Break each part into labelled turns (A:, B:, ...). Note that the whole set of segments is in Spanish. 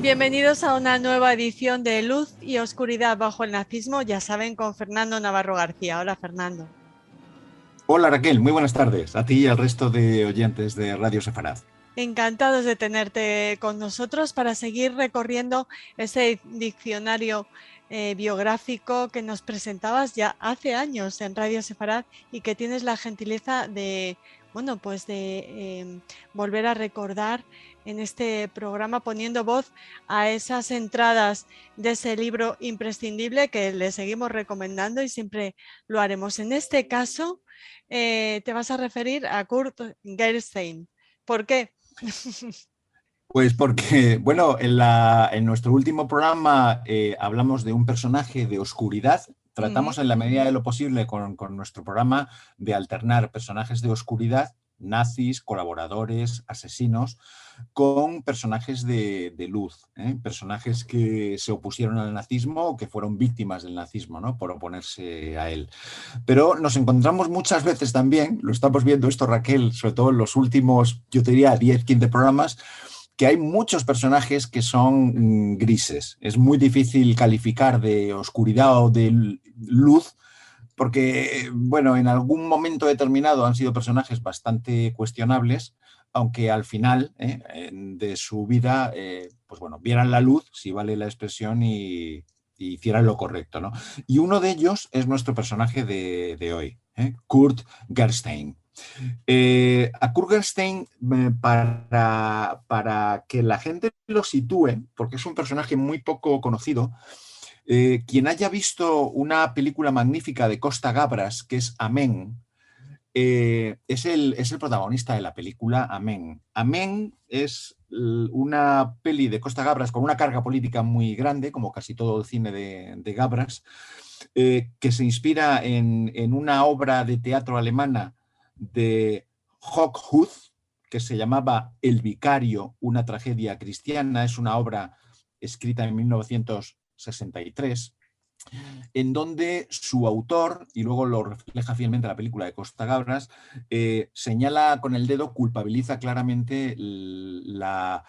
A: Bienvenidos a una nueva edición de Luz y Oscuridad bajo el nazismo, ya saben, con Fernando Navarro García. Hola, Fernando.
B: Hola Raquel, muy buenas tardes. A ti y al resto de oyentes de Radio Sefarad.
A: Encantados de tenerte con nosotros para seguir recorriendo ese diccionario biográfico que nos presentabas ya hace años en Radio Sefarad y que tienes la gentileza de, bueno, pues de volver a recordar en este programa poniendo voz a esas entradas de ese libro imprescindible que le seguimos recomendando y siempre lo haremos. En este caso, te vas a referir a Kurt Gerstein. ¿Por qué?
B: Pues porque, bueno, en nuestro último programa hablamos de un personaje de oscuridad.
A: Ujú.
B: Tratamos en la medida de lo posible con nuestro programa de alternar personajes de oscuridad, nazis, colaboradores, asesinos, con personajes de luz, personajes que se opusieron al nazismo o que fueron víctimas del nazismo, ¿no? Por oponerse a él. Pero nos encontramos muchas veces también, lo estamos viendo esto Raquel, sobre todo en los últimos, yo te diría, 10, 15 programas, que hay muchos personajes que son grises. Es muy difícil calificar de oscuridad o de luz porque, bueno, en algún momento determinado han sido personajes bastante cuestionables, aunque al final de su vida, pues bueno, vieran la luz, si vale la expresión, y hicieran lo correcto, ¿no? Y uno de ellos es nuestro personaje de hoy, Kurt Gerstein. A Kurgenstein, para que la gente lo sitúe, porque es un personaje muy poco conocido, quien haya visto una película magnífica de Costa Gabras, que es Amén, es el protagonista de la película Amén. Amén es una peli de Costa Gabras con una carga política muy grande, como casi todo el cine de Gabras, que se inspira en una obra de teatro alemana de Hochhuth, que se llamaba El Vicario, una tragedia cristiana. Es una obra escrita en 1963, en donde su autor, y luego lo refleja fielmente la película de Costa Gabras, señala con el dedo, culpabiliza claramente la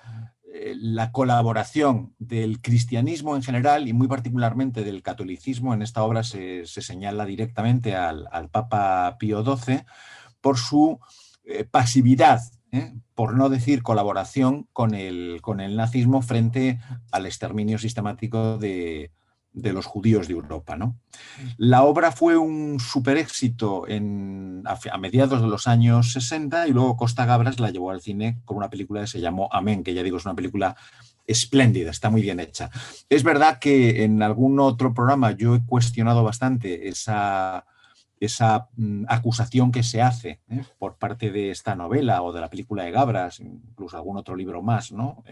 B: colaboración del cristianismo en general y muy particularmente del catolicismo. En esta obra se señala directamente al Papa Pío XII por su pasividad, por no decir colaboración con el nazismo frente al exterminio sistemático de los judíos de Europa, ¿no? La obra fue un super éxito a mediados de los años 60 y luego Costa Gabras la llevó al cine con una película que se llamó Amén, que ya digo es una película espléndida, está muy bien hecha. Es verdad que en algún otro programa yo he cuestionado bastante esa acusación que se hace por parte de esta novela o de la película de Gabras, incluso algún otro libro más, ¿no?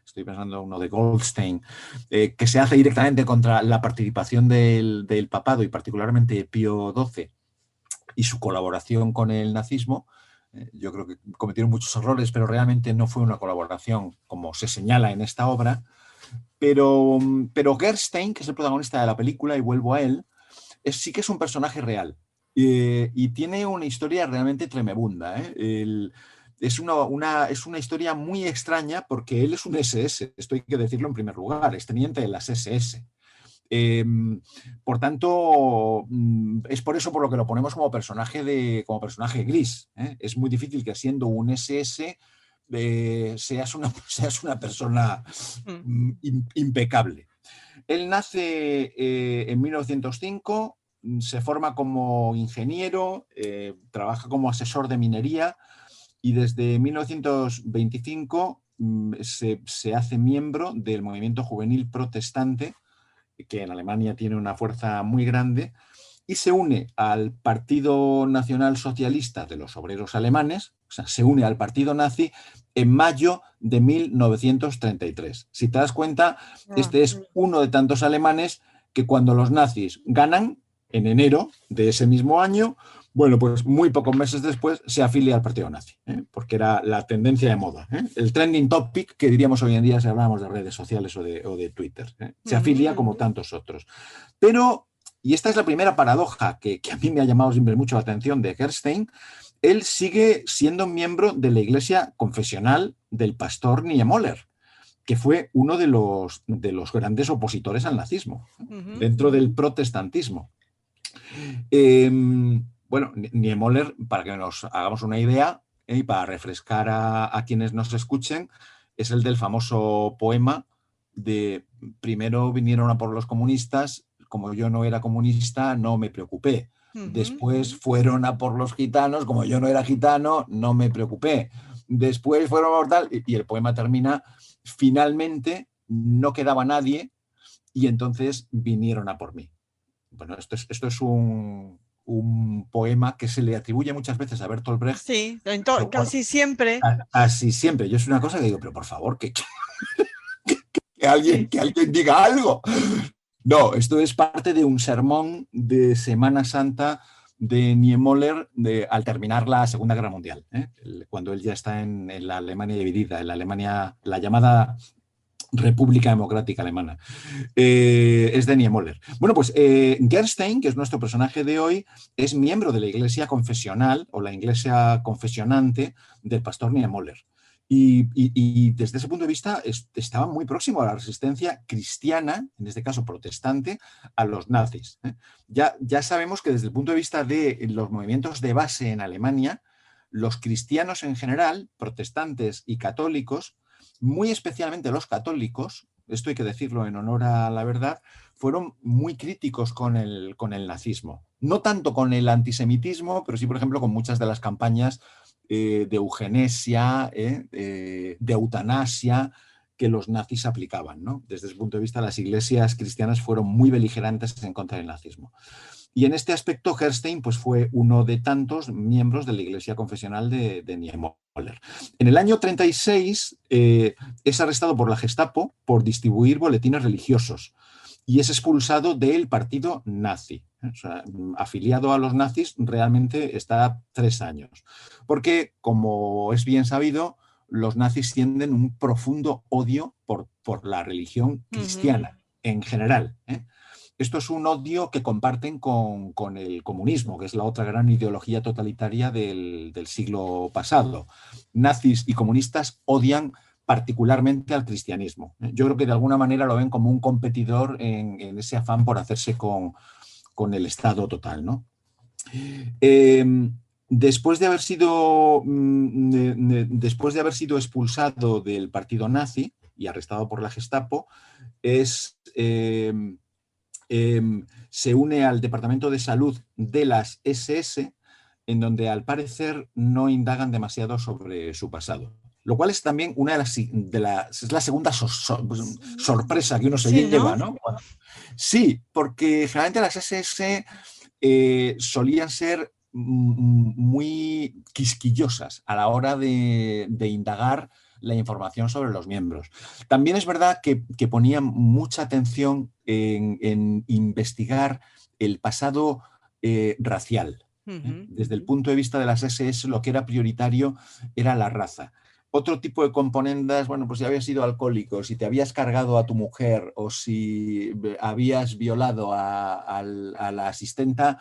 B: Estoy pensando en uno de Goldstein, que se hace directamente contra la participación del papado y particularmente de Pío XII y su colaboración con el nazismo. Yo creo que cometieron muchos errores, pero realmente no fue una colaboración como se señala en esta obra. Pero Gerstein, que es el protagonista de la película, y vuelvo a él, sí que es un personaje real. Y tiene una historia realmente tremebunda. Es una historia muy extraña porque él es un SS, esto hay que decirlo en primer lugar, es teniente de las SS. Eh, por tanto, es por eso por lo que lo ponemos como personaje gris. Es muy difícil que siendo un SS seas una persona impecable. Él nace en 1905, se forma como ingeniero, trabaja como asesor de minería y desde 1925 se hace miembro del movimiento juvenil protestante, que en Alemania tiene una fuerza muy grande, y se une al Partido Nacional Socialista de los Obreros Alemanes, o sea, se une al partido nazi en mayo de 1933. Si te das cuenta,
A: Ah,
B: este es uno de tantos alemanes que cuando los nazis ganan, en enero de ese mismo año, bueno, pues muy pocos meses después se afilia al partido nazi, porque era la tendencia de moda, el trending topic que diríamos hoy en día si hablamos de redes sociales o de Twitter. Se afilia como tantos otros. Pero, y esta es la primera paradoja que a mí me ha llamado siempre mucho la atención de Gerstein, él sigue siendo miembro de la iglesia confesional del pastor Niemöller. que fue uno de los grandes opositores al nazismo, dentro del protestantismo. Bueno, Niemöller, para que nos hagamos una idea, y para refrescar a quienes nos escuchen, es el del famoso poema de primero vinieron a por los comunistas, como yo no era comunista, no me preocupé. Después fueron a por los gitanos, como yo no era gitano, no me preocupé. Después fueron a por tal, y el poema termina, finalmente no quedaba nadie y entonces vinieron a por mí. Bueno, esto es un poema que se le atribuye muchas veces a Bertolt Brecht.
A: Sí, casi siempre.
B: Así siempre. Yo es una cosa que digo, pero por favor, que alguien diga algo. No, esto es parte de un sermón de Semana Santa de Niemöller al terminar la Segunda Guerra Mundial, cuando él ya está en la Alemania dividida, en la Alemania, la llamada República Democrática Alemana. Es de Niemöller. Bueno, pues Gerstein, que es nuestro personaje de hoy, es miembro de la iglesia confesional o la iglesia confesionante del pastor Niemöller. Y desde ese punto de vista estaba muy próximo a la resistencia cristiana, en este caso protestante, a los nazis. Ya sabemos que desde el punto de vista de los movimientos de base en Alemania, los cristianos en general, protestantes y católicos, muy especialmente los católicos, esto hay que decirlo en honor a la verdad, fueron muy críticos con el nazismo. No tanto con el antisemitismo, pero sí, por ejemplo, con muchas de las campañas de eugenesia, de eutanasia que los nazis aplicaban, ¿no? Desde ese punto de vista, las iglesias cristianas fueron muy beligerantes en contra del nazismo. Y en este aspecto, Gerstein pues, fue uno de tantos miembros de la iglesia confesional de Niemöller. En el año 36 es arrestado por la Gestapo por distribuir boletines religiosos y es expulsado del partido nazi. O sea, afiliado a los nazis realmente está 3 años. Porque, como es bien sabido, los nazis tienden un profundo odio por la religión cristiana en general. Esto es un odio que comparten con el comunismo, que es la otra gran ideología totalitaria del siglo pasado. Nazis y comunistas odian particularmente al cristianismo. Yo creo que de alguna manera lo ven como un competidor en ese afán por hacerse con el Estado total, ¿no? Después de haber sido expulsado del partido nazi y arrestado por la Gestapo, se une al Departamento de Salud de las SS, en donde al parecer no indagan demasiado sobre su pasado. Lo cual es también una es la segunda sorpresa que uno se lleva, ¿no? Sí, porque generalmente las SS solían ser muy quisquillosas a la hora de indagar la información sobre los miembros. También es verdad que ponían mucha atención en investigar el pasado racial. Desde el punto de vista de las SS, lo que era prioritario era la raza. Otro tipo de componendas, bueno, pues si habías sido alcohólico, si te habías cargado a tu mujer o si habías violado a la asistenta,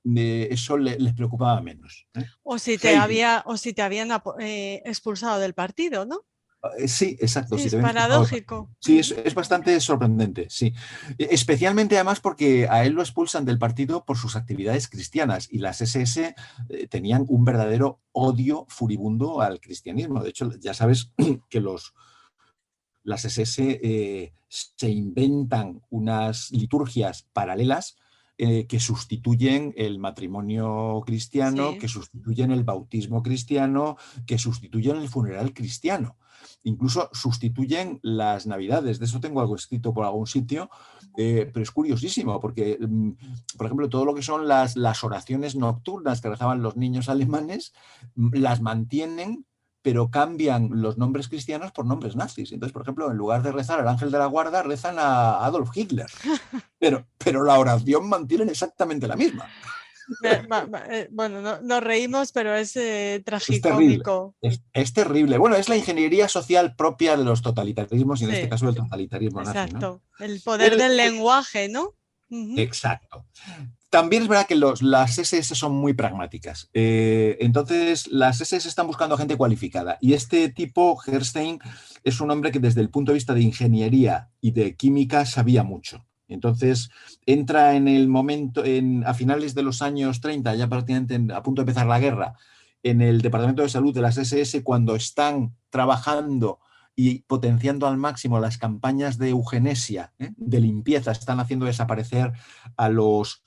B: eso les preocupaba menos.
A: O si te habían expulsado del partido, ¿no?
B: Sí, exacto.
A: Sí,
B: si
A: es paradójico.
B: Sí, es bastante sorprendente, sí. Especialmente además porque a él lo expulsan del partido por sus actividades cristianas y las SS tenían un verdadero odio furibundo al cristianismo. De hecho, ya sabes que las SS se inventan unas liturgias paralelas que sustituyen el matrimonio cristiano, sí, que sustituyen el bautismo cristiano, que sustituyen el funeral cristiano. Incluso sustituyen las navidades. De eso tengo algo escrito por algún sitio, pero es curiosísimo porque, por ejemplo, todo lo que son las oraciones nocturnas que rezaban los niños alemanes, las mantienen, pero cambian los nombres cristianos por nombres nazis. Entonces, por ejemplo, en lugar de rezar al ángel de la guarda, rezan a Adolf Hitler. Pero la oración mantienen exactamente la misma.
A: Bueno, nos reímos, pero es tragicómico.
B: Es terrible. Bueno, es la ingeniería social propia de los totalitarismos y en este caso del totalitarismo nazi,
A: exacto.
B: ¿no?
A: El poder del lenguaje, ¿no?
B: Exacto. También es verdad que las SS son muy pragmáticas. Entonces, las SS están buscando gente cualificada. Y este tipo, Gerstein, es un hombre que desde el punto de vista de ingeniería y de química sabía mucho. Entonces, entra en el momento, a finales de los años 30, ya prácticamente a punto de empezar la guerra, en el Departamento de Salud de las SS, cuando están trabajando y potenciando al máximo las campañas de eugenesia, de limpieza, están haciendo desaparecer a los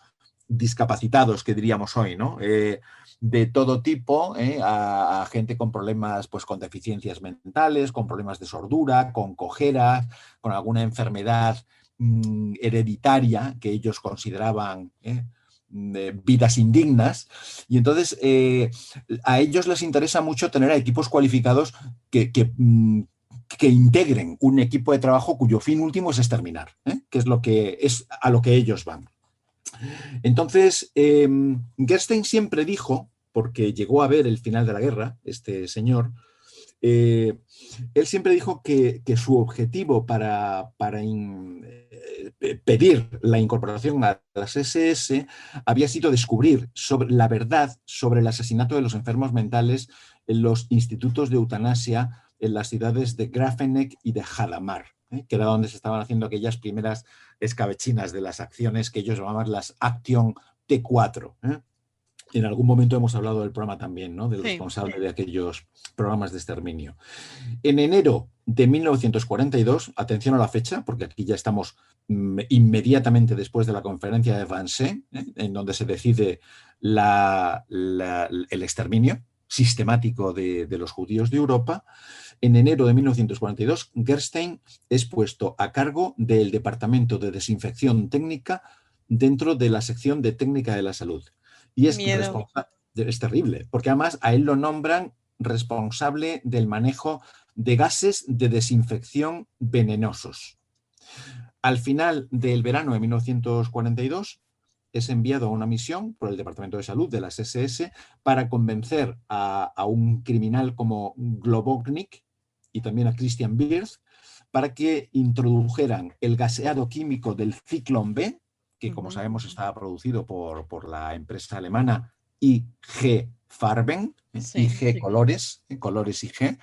B: discapacitados, que diríamos hoy, ¿no? De todo tipo, a gente con problemas, pues con deficiencias mentales, con problemas de sordura, con cojeras, con alguna enfermedad hereditaria que ellos consideraban vidas indignas. Y entonces a ellos les interesa mucho tener a equipos cualificados que integren un equipo de trabajo cuyo fin último es exterminar, que es a lo que ellos van. Entonces, Gerstein siempre dijo, porque llegó a ver el final de la guerra, este señor, él siempre dijo que su objetivo para pedir la incorporación a las SS había sido descubrir la verdad sobre el asesinato de los enfermos mentales en los institutos de eutanasia en las ciudades de Grafenegg y de Hadamar, que era donde se estaban haciendo aquellas primeras escabechinas de las acciones que ellos llamaban las Action T4. En algún momento hemos hablado del programa también, ¿no? Del responsable de aquellos programas de exterminio. En enero de 1942, atención a la fecha, porque aquí ya estamos inmediatamente después de la conferencia de Wannsee, en donde se decide el exterminio sistemático de los judíos de Europa. En enero de 1942, Gerstein es puesto a cargo del Departamento de Desinfección Técnica dentro de la sección de Técnica de la Salud. Y es terrible, porque además a él lo nombran responsable del manejo de gases de desinfección venenosos. Al final del verano de 1942 es enviado a una misión por el Departamento de Salud de las SS para convencer a un criminal como Globoknik y también a Christian Birth para que introdujeran el gaseado químico del Zyklon B, que como sabemos estaba producido por la empresa alemana IG Farben, IG Colores, Colores IG,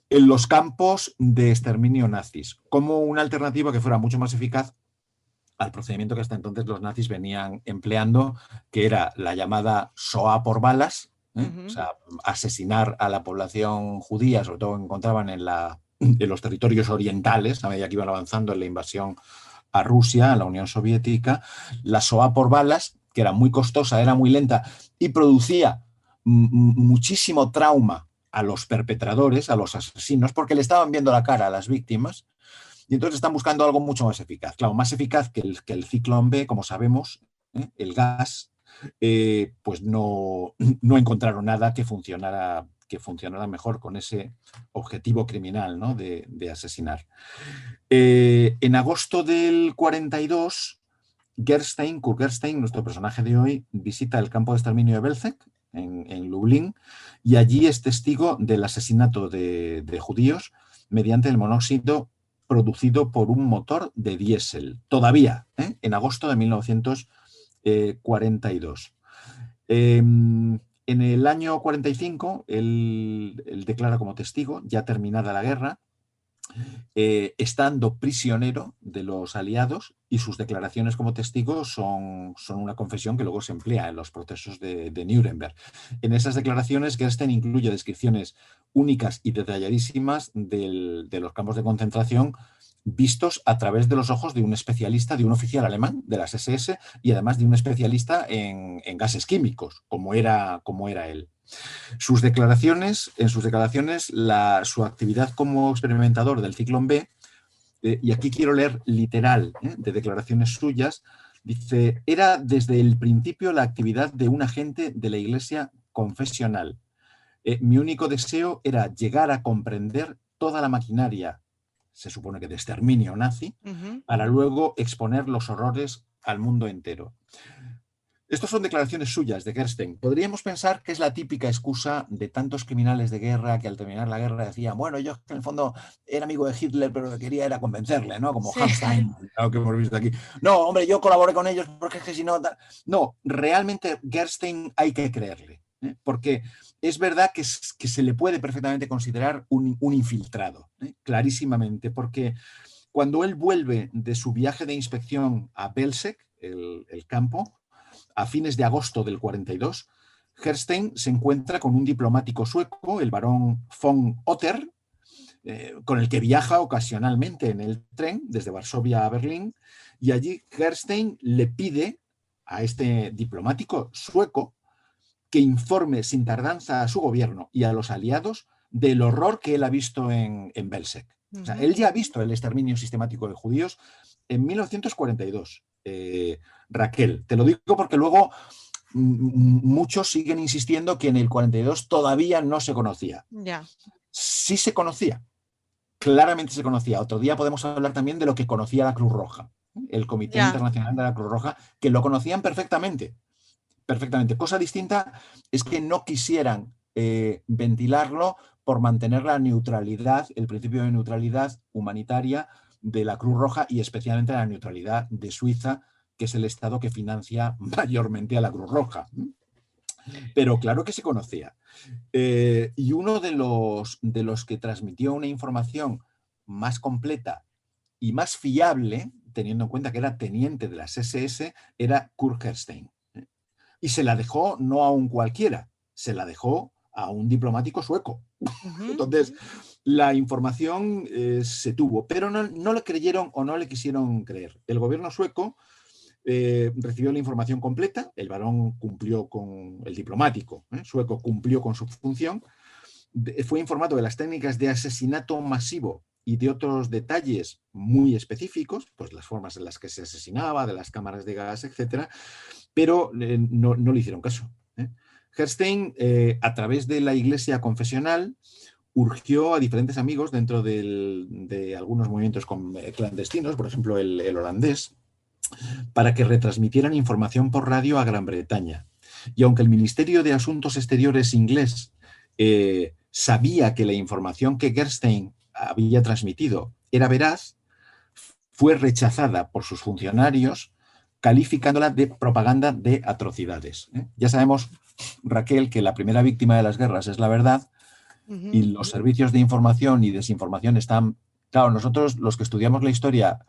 B: en los campos de exterminio nazis, como una alternativa que fuera mucho más eficaz al procedimiento que hasta entonces los nazis venían empleando, que era la llamada Shoah por balas, o sea, asesinar a la población judía, sobre todo que encontraban en los territorios orientales, a medida que iban avanzando en la invasión a Rusia, a la Unión Soviética. La Shoah por balas, que era muy costosa, era muy lenta y producía muchísimo trauma a los perpetradores, a los asesinos, porque le estaban viendo la cara a las víctimas. Y entonces están buscando algo mucho más eficaz. Claro, más eficaz que el Zyklon B, como sabemos, el gas, pues no encontraron nada que funcionara mejor con ese objetivo criminal, ¿no? de asesinar. En agosto del 42, Kurt Gerstein, nuestro personaje de hoy, visita el campo de exterminio de Belzec, en Lublin, y allí es testigo del asesinato de judíos mediante el monóxido producido por un motor de diésel, todavía, en agosto de 1942. En el año 45, él declara como testigo, ya terminada la guerra, estando prisionero de los aliados, y sus declaraciones como testigo son una confesión que luego se emplea en los procesos de Nuremberg. En esas declaraciones, Gerstein incluye descripciones únicas y detalladísimas de los campos de concentración vistos a través de los ojos de un especialista, de un oficial alemán de las SS y además de un especialista en gases químicos, como era él. En sus declaraciones, su actividad como experimentador del Zyklon B, y aquí quiero leer literal de declaraciones suyas, dice: era desde el principio la actividad de un agente de la Iglesia confesional. Mi único deseo era llegar a comprender toda la maquinaria, se supone que de exterminio nazi, para luego exponer los horrores al mundo entero. Estas son declaraciones suyas de Gerstein. Podríamos pensar que es la típica excusa de tantos criminales de guerra que al terminar la guerra decían, bueno, yo en el fondo era amigo de Hitler, pero lo que quería era convencerle, ¿no? Como
A: Sí.
B: Hamstein, lo que hemos visto aquí. No, hombre, yo colaboré con ellos porque es que si no... No, realmente Gerstein hay que creerle, ¿eh? Porque es verdad que se le puede perfectamente considerar un infiltrado, ¿eh? Clarísimamente, porque cuando él vuelve de su viaje de inspección a Belzec, el campo, a fines de agosto del 42, Gerstein se encuentra con un diplomático sueco, el barón von Otter, con el que viaja ocasionalmente en el tren desde Varsovia a Berlín, y allí Gerstein le pide a este diplomático sueco que informe sin tardanza a su gobierno y a los aliados del horror que él ha visto en Belzec. O sea, él ya ha visto el exterminio sistemático de judíos en 1942. Raquel, te lo digo porque luego muchos siguen insistiendo que en el 42 todavía no se conocía.
A: Ya.
B: Sí se conocía, claramente se conocía. Otro día podemos hablar también de lo que conocía la Cruz Roja, el Comité
A: Ya.
B: Internacional de la Cruz Roja, que lo conocían perfectamente. Perfectamente. Cosa distinta es que no quisieran ventilarlo por mantener la neutralidad, el principio de neutralidad humanitaria de la Cruz Roja y especialmente la neutralidad de Suiza, que es el Estado que financia mayormente a la Cruz Roja. Pero claro que se conocía. Y uno de los que transmitió una información más completa y más fiable, teniendo en cuenta que era teniente de las SS, era Kurt Gerstein. Y se la dejó no a un cualquiera, se la dejó a un diplomático sueco. Entonces, la información se tuvo, pero no le creyeron o no le quisieron creer. El gobierno sueco recibió la información completa, el barón cumplió con, el diplomático sueco cumplió con su función, fue informado de las técnicas de asesinato masivo y de otros detalles muy específicos, pues las formas en las que se asesinaba, de las cámaras de gas, etcétera, pero no le hicieron caso. Gerstein, a través de la iglesia confesional, urgió a diferentes amigos dentro de algunos movimientos clandestinos, por ejemplo el holandés, para que retransmitieran información por radio a Gran Bretaña. Y aunque el Ministerio de Asuntos Exteriores inglés sabía que la información que Gerstein había transmitido era veraz, fue rechazada por sus funcionarios, calificándola de propaganda de atrocidades. Ya sabemos, Raquel, que la primera víctima de las guerras es la verdad, y los servicios de información y desinformación están... Claro, nosotros los que estudiamos la historia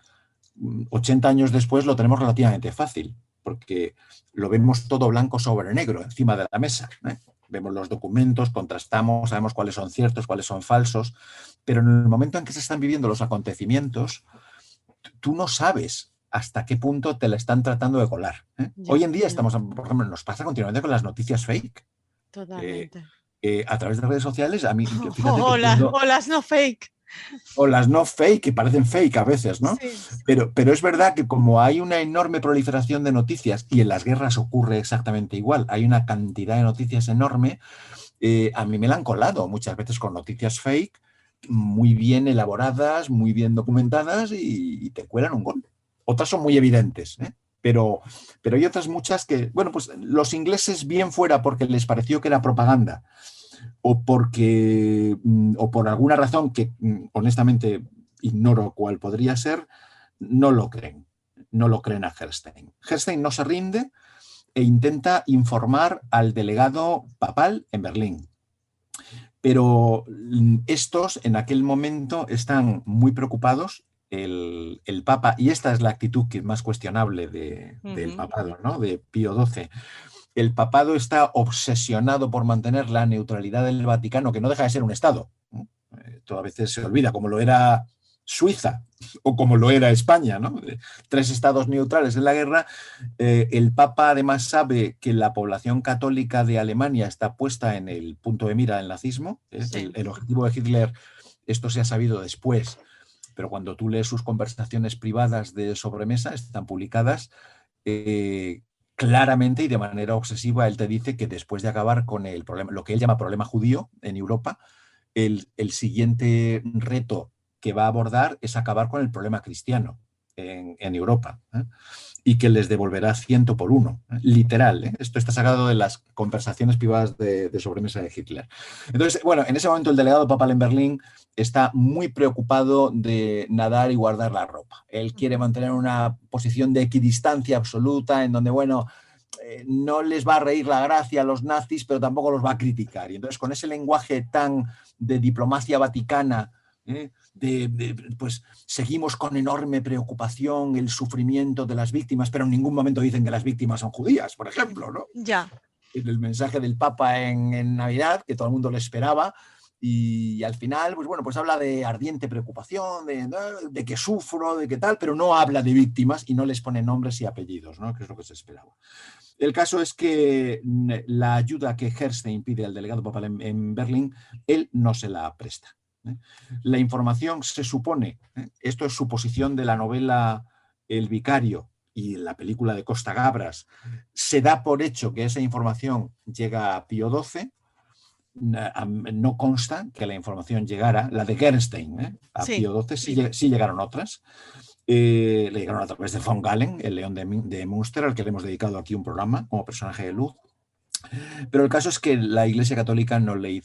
B: 80 años después lo tenemos relativamente fácil, porque lo vemos todo blanco sobre negro encima de la mesa. Vemos los documentos, contrastamos, sabemos cuáles son ciertos, cuáles son falsos, pero en el momento en que se están viviendo los acontecimientos, tú no sabes hasta qué punto te la están tratando de colar. Hoy en día estamos, por ejemplo, nos pasa continuamente con las noticias fake.
A: Totalmente.
B: A través de redes sociales, a mí, fíjate que
A: o las no fake.
B: O las no fake, que parecen fake a veces, ¿no?
A: Sí.
B: Pero es verdad que como hay una enorme proliferación de noticias, y en las guerras ocurre exactamente igual, hay una cantidad de noticias enorme, a mí me la han colado muchas veces con noticias fake, muy bien elaboradas, muy bien documentadas, y te cuelan un gol. Otras son muy evidentes, pero hay otras muchas que, bueno, pues los ingleses bien fuera porque les pareció que era propaganda, o por alguna razón que honestamente ignoro cuál podría ser, no lo creen a Gerstein. Gerstein no se rinde e intenta informar al delegado papal en Berlín. Pero estos en aquel momento están muy preocupados, el Papa, y esta es la actitud que es más cuestionable del papado, ¿no? De Pío XII. El papado está obsesionado por mantener la neutralidad del Vaticano, que no deja de ser un Estado. Todas veces se olvida, como lo era Suiza o como lo era España, ¿no? 3 estados neutrales en la guerra. El Papa además sabe que la población católica de Alemania está puesta en el punto de mira del nazismo. Sí. El objetivo de Hitler, esto se ha sabido después, pero cuando tú lees sus conversaciones privadas de sobremesa, están publicadas, claramente y de manera obsesiva, él te dice que después de acabar con el problema, lo que él llama problema judío en Europa, el siguiente reto que va a abordar es acabar con el problema cristiano. en Europa, y que les devolverá 100 por 1, literal. Esto está sacado de las conversaciones privadas de sobremesa de Hitler. Entonces, bueno, en ese momento el delegado papal en Berlín está muy preocupado de nadar y guardar la ropa. Él quiere mantener una posición de equidistancia absoluta en donde, bueno, no les va a reír la gracia a los nazis, pero tampoco los va a criticar. Y entonces, con ese lenguaje tan de diplomacia vaticana, pues seguimos con enorme preocupación el sufrimiento de las víctimas, pero en ningún momento dicen que las víctimas son judías, por ejemplo, ¿no?
A: Ya.
B: El mensaje del Papa en Navidad, que todo el mundo le esperaba, y al final, pues bueno, pues habla de ardiente preocupación, de que sufro, de que tal, pero no habla de víctimas y no les pone nombres y apellidos, ¿no? Que es lo que se esperaba. El caso es que la ayuda que Herstein pide al delegado papal en Berlín, él no se la presta. La información se supone, esto es suposición de la novela El Vicario y la película de Costa Gabras, se da por hecho que esa información llega a Pío XII, no consta que la información llegara, la de Gerstein, a
A: Sí.
B: Pío XII sí llegaron otras. Le llegaron a través de von Galen, el león de Münster, al que le hemos dedicado aquí un programa como personaje de luz. Pero el caso es que la Iglesia Católica no le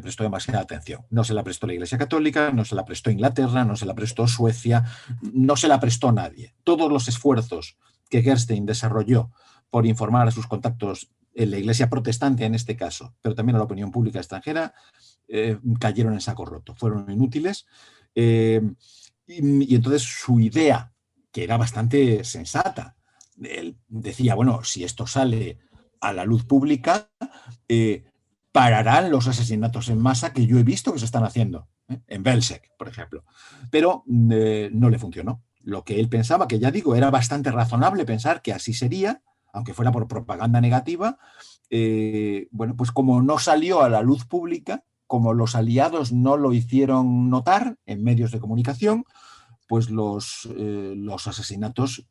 B: prestó demasiada atención. No se la prestó la Iglesia Católica, no se la prestó Inglaterra, no se la prestó Suecia, no se la prestó nadie. Todos los esfuerzos que Gerstein desarrolló por informar a sus contactos en la Iglesia protestante en este caso, pero también a la opinión pública extranjera, cayeron en saco roto, fueron inútiles. Y entonces su idea, que era bastante sensata, él decía, bueno, si esto sale a la luz pública, pararán los asesinatos en masa que yo he visto que se están haciendo, en Belzec, por ejemplo. Pero no le funcionó. Lo que él pensaba, que ya digo, era bastante razonable pensar que así sería, aunque fuera por propaganda negativa, bueno, pues como no salió a la luz pública, como los aliados no lo hicieron notar en medios de comunicación, pues los asesinatos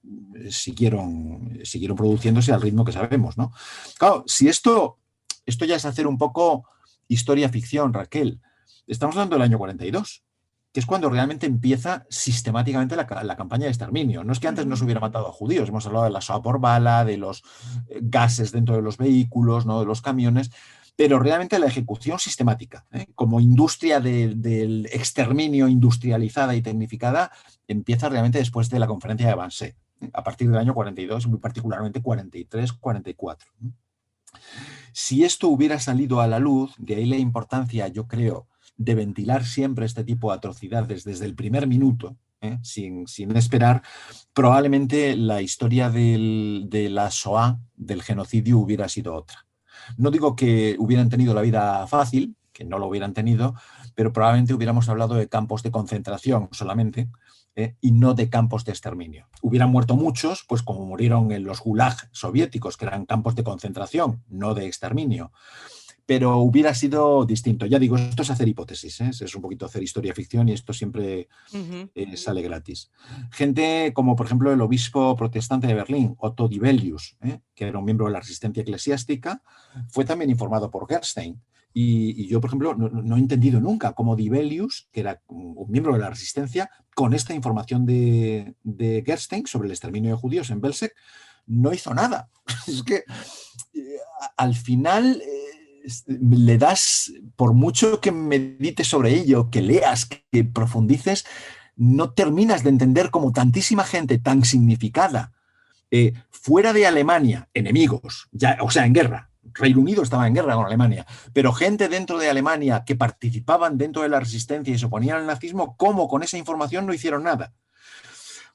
B: siguieron produciéndose al ritmo que sabemos, ¿no? Claro, si esto ya es hacer un poco historia ficción, Raquel. Estamos hablando del año 42, que es cuando realmente empieza sistemáticamente la campaña de exterminio. No es que antes no se hubiera matado a judíos, hemos hablado de la soa por bala, de los gases dentro de los vehículos, ¿no? De los camiones, pero realmente la ejecución sistemática, como industria del exterminio industrializada y tecnificada, empieza realmente después de la conferencia de Wannsee, a partir del año 42, muy particularmente 43, 44. Si esto hubiera salido a la luz, de ahí la importancia, yo creo, de ventilar siempre este tipo de atrocidades desde el primer minuto, sin esperar, probablemente la historia de la Shoah, del genocidio, hubiera sido otra. No digo que hubieran tenido la vida fácil, que no lo hubieran tenido, pero probablemente hubiéramos hablado de campos de concentración solamente, y no de campos de exterminio. Hubieran muerto muchos, pues como murieron en los gulag soviéticos, que eran campos de concentración, no de exterminio. Pero hubiera sido distinto. Ya digo, esto es hacer hipótesis, es un poquito hacer historia ficción y esto siempre sale gratis. Gente como, por ejemplo, el obispo protestante de Berlín, Otto Dibelius, que era un miembro de la resistencia eclesiástica, fue también informado por Gerstein. Y yo, por ejemplo, no he entendido nunca cómo Dibelius, que era un miembro de la resistencia, con esta información de Gerstein sobre el exterminio de judíos en Belzec, no hizo nada. Es que al final le das, por mucho que medites sobre ello, que leas, que profundices, no terminas de entender cómo tantísima gente tan significada fuera de Alemania, enemigos, ya, o sea, en guerra. Reino Unido estaba en guerra con Alemania, pero gente dentro de Alemania que participaban dentro de la resistencia y se oponían al nazismo, ¿cómo con esa información no hicieron nada?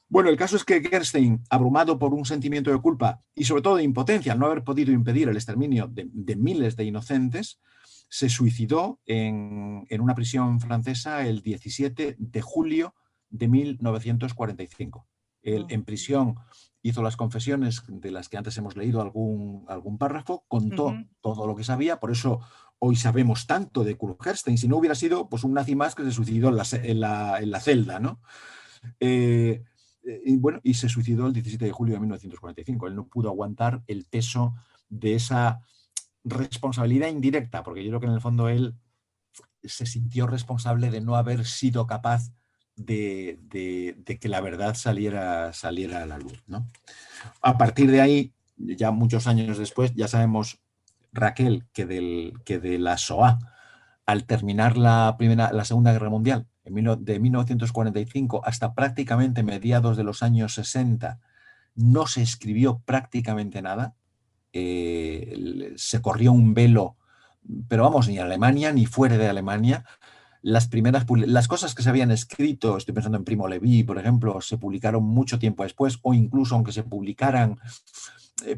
B: Bueno, el caso es que Gerstein, abrumado por un sentimiento de culpa y sobre todo de impotencia al no haber podido impedir el exterminio de miles de inocentes, se suicidó en una prisión francesa el 17 de julio de 1945. Él en prisión hizo las confesiones de las que antes hemos leído algún párrafo, contó todo lo que sabía, por eso hoy sabemos tanto de Kurt Gerstein. Si no hubiera sido pues, un nazi más que se suicidó en la celda, ¿no? Y se suicidó el 17 de julio de 1945. Él no pudo aguantar el peso de esa responsabilidad indirecta, porque yo creo que en el fondo él se sintió responsable de no haber sido capaz de que la verdad saliera a la luz, ¿no? A partir de ahí, ya muchos años después, ya sabemos, Raquel, que de la Shoah, al terminar la Segunda Guerra Mundial, de 1945 hasta prácticamente mediados de los años 60, no se escribió prácticamente nada. Se corrió un velo, pero vamos, ni en Alemania ni fuera de Alemania. Las cosas que se habían escrito, estoy pensando en Primo Levi, por ejemplo, se publicaron mucho tiempo después, o incluso aunque se publicaran,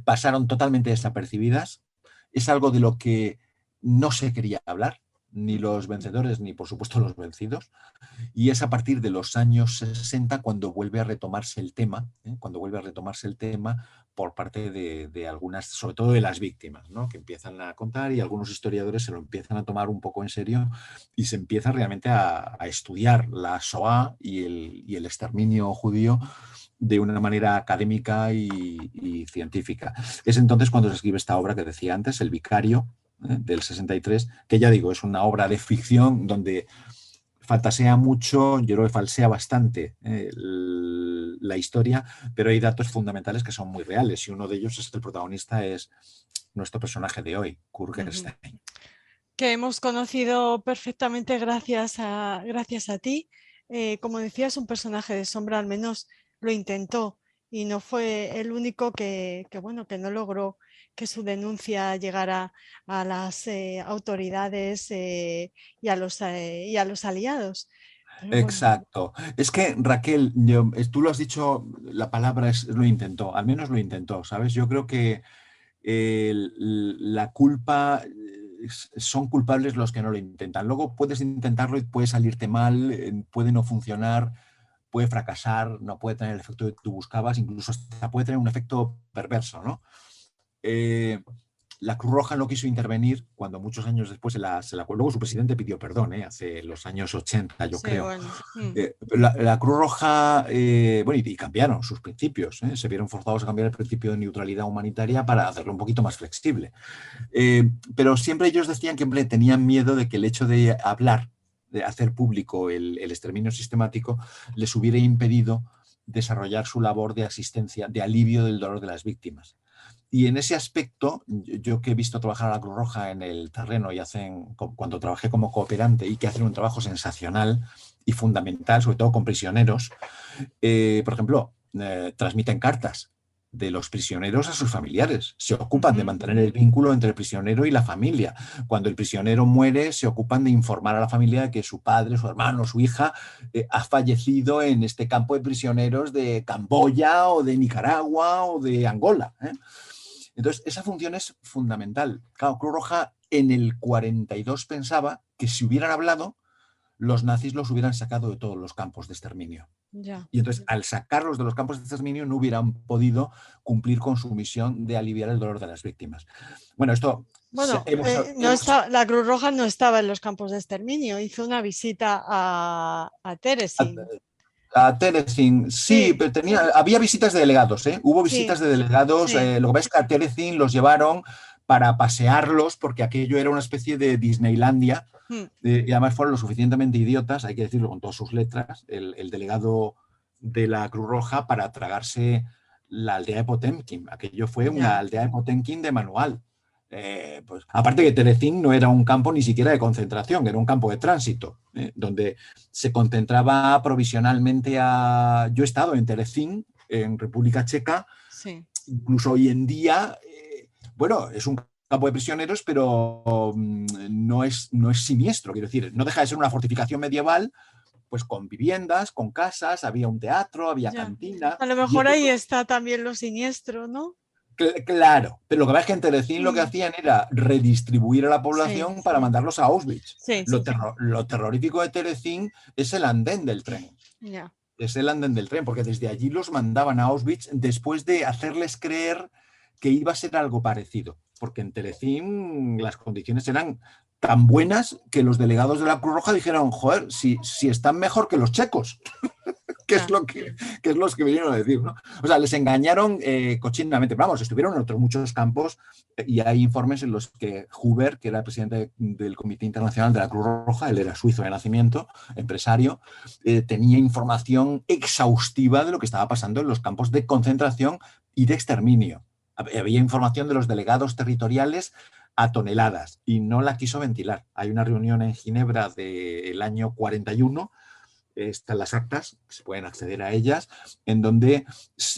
B: pasaron totalmente desapercibidas. Es algo de lo que no se quería hablar, ni los vencedores, ni por supuesto los vencidos. Y es a partir de los años 60 cuando vuelve a retomarse el tema, por parte de algunas, sobre todo de las víctimas, ¿no? Que empiezan a contar, y algunos historiadores se lo empiezan a tomar un poco en serio y se empieza realmente a estudiar la Shoah y el exterminio judío de una manera académica y científica. Es entonces cuando se escribe esta obra que decía antes, El Vicario, del 63, que ya digo, es una obra de ficción donde fantasea mucho, yo creo que falsea bastante la historia, pero hay datos fundamentales que son muy reales, y uno de ellos es que el protagonista es nuestro personaje de hoy, Kurt Gerstein.
A: Que hemos conocido perfectamente gracias a ti. Como decías, un personaje de sombra, al menos lo intentó, y no fue el único que no logró que su denuncia llegara a las autoridades y a los aliados. Pero
B: Exacto. Es que, Raquel, tú lo has dicho, la palabra es lo intentó, al menos lo intentó, ¿sabes? Yo creo que la culpa, son culpables los que no lo intentan. Luego puedes intentarlo y puede salirte mal, puede no funcionar, puede fracasar, no puede tener el efecto que tú buscabas, incluso hasta puede tener un efecto perverso, ¿no? La Cruz Roja no quiso intervenir cuando muchos años después luego su presidente pidió perdón, hace los años 80, yo creo.
A: Bueno.
B: La Cruz Roja, y cambiaron sus principios, se vieron forzados a cambiar el principio de neutralidad humanitaria para hacerlo un poquito más flexible. Pero siempre ellos decían que tenían miedo de que el hecho de hablar, de hacer público el exterminio sistemático, les hubiera impedido desarrollar su labor de asistencia, de alivio del dolor de las víctimas. Y en ese aspecto, yo que he visto trabajar a la Cruz Roja en el terreno cuando trabajé como cooperante, y que hacen un trabajo sensacional y fundamental, sobre todo con prisioneros, por ejemplo, transmiten cartas de los prisioneros a sus familiares, se ocupan de mantener el vínculo entre el prisionero y la familia. Cuando el prisionero muere, se ocupan de informar a la familia de que su padre, su hermano, su hija ha fallecido en este campo de prisioneros de Camboya o de Nicaragua o de Angola. Entonces, esa función es fundamental. Claro, Cruz Roja en el 42 pensaba que si hubieran hablado, los nazis los hubieran sacado de todos los campos de exterminio.
A: Ya.
B: Y entonces, al sacarlos de los campos de exterminio, no hubieran podido cumplir con su misión de aliviar el dolor de las víctimas. Bueno, esto...
A: la Cruz Roja no estaba en los campos de exterminio, hizo una visita a Terezín.
B: A Terezín, sí, pero había visitas de delegados, hubo visitas de delegados, lo que pasa es que a Terezín los llevaron para pasearlos, porque aquello era una especie de Disneylandia, y además fueron lo suficientemente idiotas, hay que decirlo con todas sus letras, el delegado de la Cruz Roja, para tragarse la aldea de Potemkin. Aquello fue una aldea de Potemkin de manual. Pues, aparte que Terezín no era un campo ni siquiera de concentración, era un campo de tránsito, donde se concentraba provisionalmente a... Yo he estado en Terezín, en República Checa, incluso hoy en día, es un campo de prisioneros, pero no es siniestro, quiero decir, no deja de ser una fortificación medieval, pues con viviendas, con casas, había un teatro, había cantina.
A: A lo mejor ahí está también lo siniestro, ¿no?
B: Claro, pero lo que pasa es que en Terezín lo que hacían era redistribuir a la población para mandarlos a Auschwitz. Lo terrorífico de Terezín es el andén del tren. Es el andén del tren, porque desde allí los mandaban a Auschwitz después de hacerles creer que iba a ser algo parecido. Porque en Terezín las condiciones eran tan buenas que los delegados de la Cruz Roja dijeron, joder, si están mejor que los checos. que es lo que es los que vinieron a decir, ¿no? O sea, les engañaron cochinamente. Vamos, estuvieron en otros muchos campos y hay informes en los que Huber, que era el presidente del Comité Internacional de la Cruz Roja, él era suizo de nacimiento, empresario, tenía información exhaustiva de lo que estaba pasando en los campos de concentración y de exterminio. Había información de los delegados territoriales a toneladas y no la quiso ventilar. Hay una reunión en Ginebra del año 41, están las actas, se pueden acceder a ellas, en donde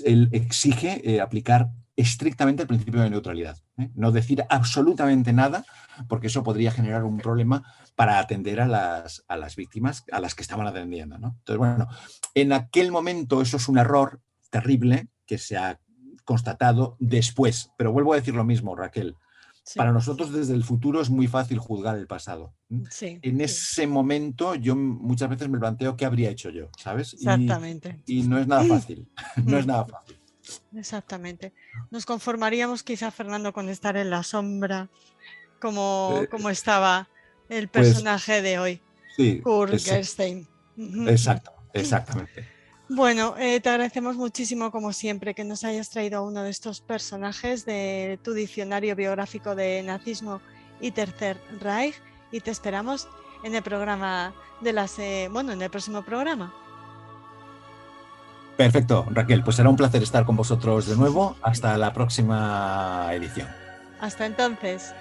B: él exige aplicar estrictamente el principio de neutralidad. No decir absolutamente nada, porque eso podría generar un problema para atender a las víctimas a las que estaban atendiendo, ¿no? Entonces, bueno, en aquel momento eso es un error terrible que se ha constatado después. Pero vuelvo a decir lo mismo, Raquel.
A: Sí.
B: Para nosotros desde el futuro es muy fácil juzgar el pasado.
A: Sí,
B: en ese momento yo muchas veces me planteo qué habría hecho yo, ¿sabes?
A: exactamente.
B: Y no es nada fácil, no es nada fácil.
A: Exactamente. Nos conformaríamos quizá, Fernando, con estar en la sombra como estaba el personaje de hoy,
B: sí,
A: Kurt Gerstein.
B: Exacto, exactamente.
A: Bueno, te agradecemos muchísimo, como siempre, que nos hayas traído a uno de estos personajes de tu diccionario biográfico de nazismo y Tercer Reich, y te esperamos en el programa en el próximo programa.
B: Perfecto, Raquel, pues será un placer estar con vosotros de nuevo. Hasta la próxima edición.
A: Hasta entonces.